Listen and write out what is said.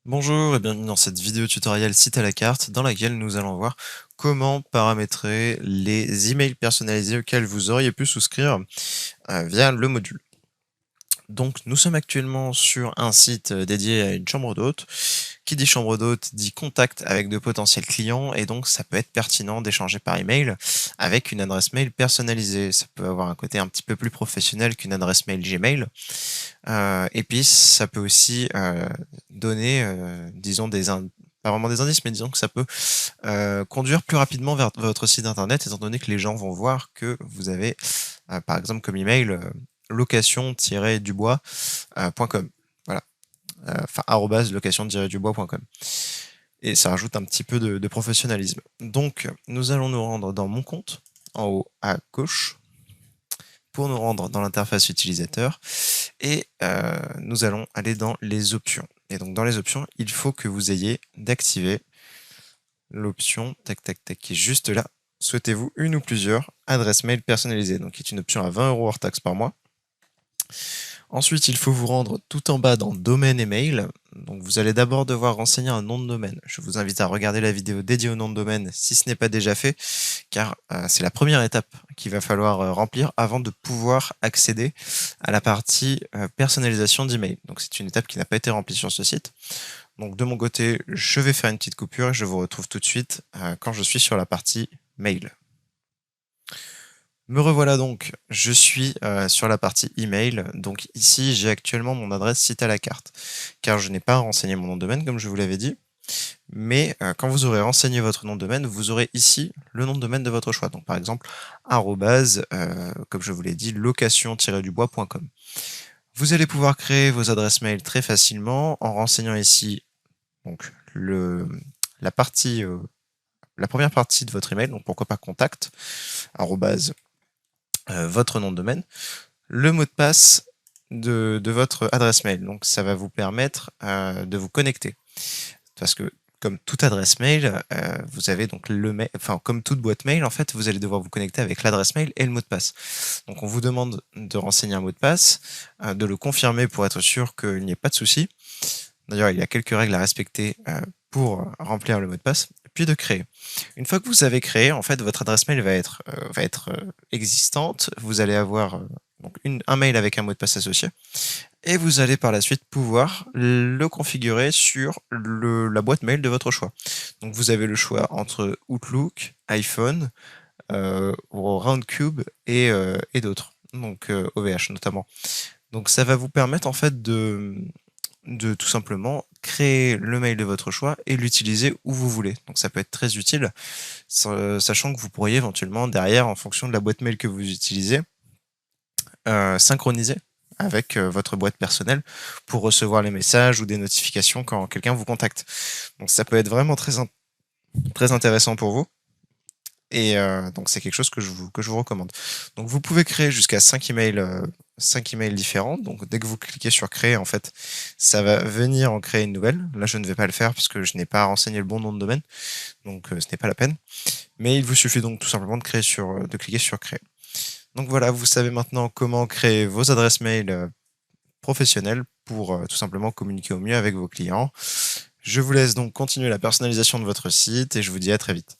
Bonjour et bienvenue dans cette vidéo tutoriel site à la carte dans laquelle nous allons voir comment paramétrer les emails personnalisés auxquels vous auriez pu souscrire via le module. Donc nous sommes actuellement sur un site dédié à une chambre d'hôte. Qui dit chambre d'hôte dit contact avec de potentiels clients et donc ça peut être pertinent d'échanger par email avec une adresse mail personnalisée. Ça peut avoir un côté un petit peu plus professionnel qu'une adresse mail Gmail. Et puis ça peut aussi donner, disons pas vraiment des indices, mais disons que ça peut conduire plus rapidement vers votre site internet, étant donné que les gens vont voir que vous avez, par exemple comme email, location-dubois.com. Voilà, enfin @location-dubois.com. Et ça rajoute un petit peu de professionnalisme. Donc nous allons nous rendre dans mon compte, en haut à gauche, pour nous rendre dans l'interface utilisateur, et nous allons aller dans les options. Et donc dans les options, il faut que vous ayez d'activer l'option qui est juste là. Souhaitez-vous une ou plusieurs adresses mail personnalisées, donc qui est une option à 20 € hors taxe par mois. Ensuite, il faut vous rendre tout en bas dans domaine et mail. Donc vous allez d'abord devoir renseigner un nom de domaine. Je vous invite à regarder la vidéo dédiée au nom de domaine si ce n'est pas déjà fait, car c'est la première étape qu'il va falloir remplir avant de pouvoir accéder à la partie personnalisation d'email. Donc c'est une étape qui n'a pas été remplie sur ce site. Donc de mon côté, je vais faire une petite coupure et je vous retrouve tout de suite quand je suis sur la partie mail. Me revoilà donc, je suis sur la partie email. Donc ici, j'ai actuellement mon adresse site à la carte, car je n'ai pas renseigné mon nom de domaine comme je vous l'avais dit. Mais quand vous aurez renseigné votre nom de domaine, vous aurez ici le nom de domaine de votre choix. Donc par exemple, comme je vous l'ai dit, location-dubois.com. Vous allez pouvoir créer vos adresses mail très facilement en renseignant ici donc la première partie de votre email, donc pourquoi pas contact, votre nom de domaine, le mot de passe de votre adresse mail. Donc ça va vous permettre de vous connecter. Parce que comme toute adresse mail, vous avez donc comme toute boîte mail, en fait, vous allez devoir vous connecter avec l'adresse mail et le mot de passe. Donc on vous demande de renseigner un mot de passe, de le confirmer pour être sûr qu'il n'y ait pas de souci. D'ailleurs, il y a quelques règles à respecter pour remplir le mot de passe, puis de créer. Une fois que vous avez créé, en fait, votre adresse mail va être existante. Vous allez avoir donc un mail avec un mot de passe associé, et vous allez par la suite pouvoir le configurer sur la boîte mail de votre choix. Donc vous avez le choix entre Outlook, iPhone, Roundcube et d'autres, donc OVH notamment. Donc ça va vous permettre en fait de tout simplement créer le mail de votre choix et l'utiliser où vous voulez. Donc ça peut être très utile, sachant que vous pourriez éventuellement derrière, en fonction de la boîte mail que vous utilisez, synchroniser avec votre boîte personnelle pour recevoir les messages ou des notifications quand quelqu'un vous contacte. Donc ça peut être vraiment très intéressant pour vous. Et donc c'est quelque chose que je vous recommande. Donc vous pouvez créer jusqu'à 5 emails différents. Donc dès que vous cliquez sur créer, en fait, ça va venir en créer une nouvelle. Là, je ne vais pas le faire puisque je n'ai pas renseigné le bon nom de domaine. Donc ce n'est pas la peine. Mais il vous suffit donc tout simplement de cliquer sur créer. Donc voilà, vous savez maintenant comment créer vos adresses mail professionnelles pour tout simplement communiquer au mieux avec vos clients. Je vous laisse donc continuer la personnalisation de votre site et je vous dis à très vite.